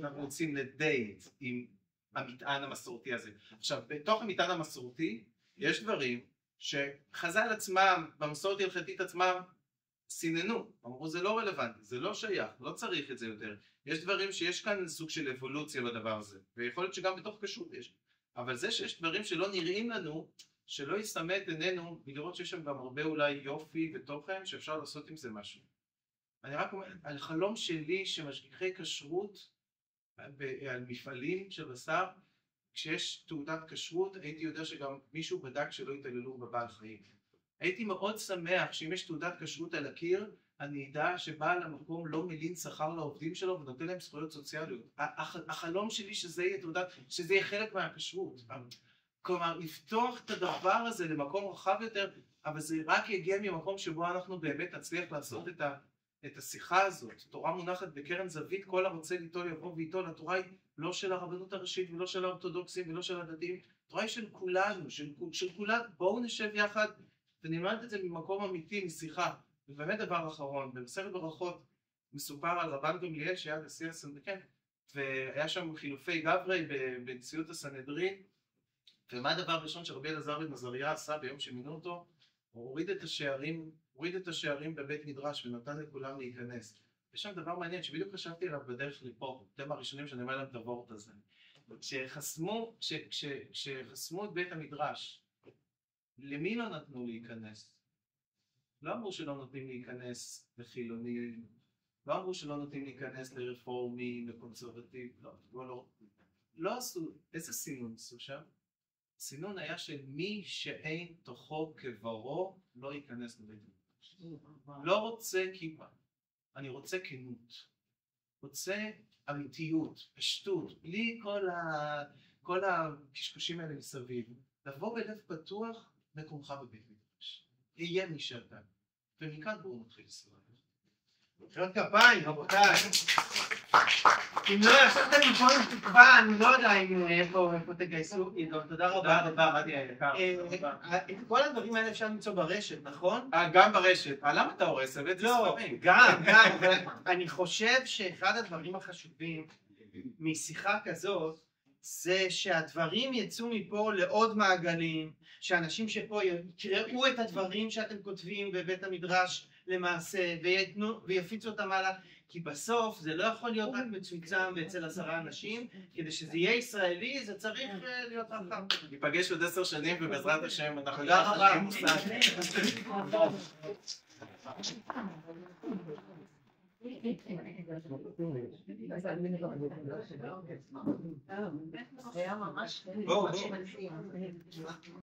אנחנו רוצים לדייט עם המטען המסורתי הזה. עכשיו, בתוך המטען המסורתי, יש דברים שחז"ל עצמם, במסורת ההלכתית עצמם, סיננו, אמרו זה לא רלוונטי, זה לא שייך, לא צריך את זה יותר. יש דברים שיש כאן סוג של אבולוציה בדבר הזה, ויכול להיות שגם בתוך כשרות יש. אבל זה שיש דברים שלא נראים לנו, שלא יסמא את עינינו, ולראות שיש שם גם הרבה אולי יופי ותוכן, שאפשר לעשות עם זה משהו. אני רק אומר, על חלום שלי שמשגיחי כשרות, על מפעלים של בשר, כשיש תעודת כשרות, הייתי יודע שגם מישהו בדק שלא יתעללו בבעל חיים. הייתי מאוד שמח שאם יש תעודת כשרות על הקיר, אני אדע שבעל המקום לא מלין שכר לעובדים שלו ונותן להם זכויות סוציאליות. החלום שלי שזה יהיה תעודת, שזה יהיה חלק מהכשרות. כלומר, לפתוח את הדבר הזה למקום רחב יותר, אבל זה רק יגיע ממקום שבו אנחנו באמת נצליח לעשות את השיחה הזאת. תורה מונחת בקרן זווית, כל הרוצה ליטול יבוא ויטול. התורה היא לא של הרבנות הראשית ולא של האורתודוקסים ולא של הדתיים. התורה היא של כולנו, של כולנו. בואו נשב יחד ונלמד את זה ממקום אמיתי, משיחה. ובאמת דבר אחרון, במסכת ברכות מסופר על רבן גמליאל שהיה נשיא הסנהדרין, והיה שם חילופי גברי בנשיאות הסנהדרין, ומה הדבר הראשון שרבי אלעזר בן עזריה עשה ביום שמינו אותו? הוא הוריד את השערים בבית מדרש ונתן לכולם להיכנס. יש שם דבר מעניין שבדיוק חשבתי עליו בדרך לפה, אתם הראשונים שאני אומר להם את הוורט הזה. כשחסמו את בית המדרש, למי לא נתנו להיכנס? לא אמרו שלא נותנים להיכנס לחילונים, לא אמרו שלא נותנים להיכנס לרפורמים, לקונסרבטיב, לא עשו, איזה סינון עשו שם? סינון היה של מי שאין תוכו כברו לא ייכנס לבית המדרש. לא רוצה כיפה, אני רוצה כנות, רוצה אמיתיות, פשטות, בלי כל הקשקושים האלה מסביב. לבוא בלב פתוח, מקומך בבית מדרש. יהיה מי שאתה. ומכאן בואו נתחיל לסרב. מחיאות כפיים, רבותיי. אם לא ישבתם מפה עם תקווה, אני לא יודע איפה תגייסו. תודה רבה. תודה רבה, רדי היקר. את כל הדברים האלה אפשר למצוא ברשת, נכון? גם ברשת. למה אתה הורס? לא, גם. אני חושב שאחד הדברים החשובים משיחה כזאת, זה שהדברים יצאו מפה לעוד מעגלים, שאנשים שפה יקראו את הדברים שאתם כותבים בבית המדרש למעשה, ויפיצו אותם הלאה, כי בסוף זה לא יכול להיות רק מצומצם ואצל 10 אנשים, כדי שזה יהיה ישראלי זה צריך להיות רחב. ניפגש עוד 10 שנים ובעזרת השם אנחנו... תודה רבה. היה ממש... בואו.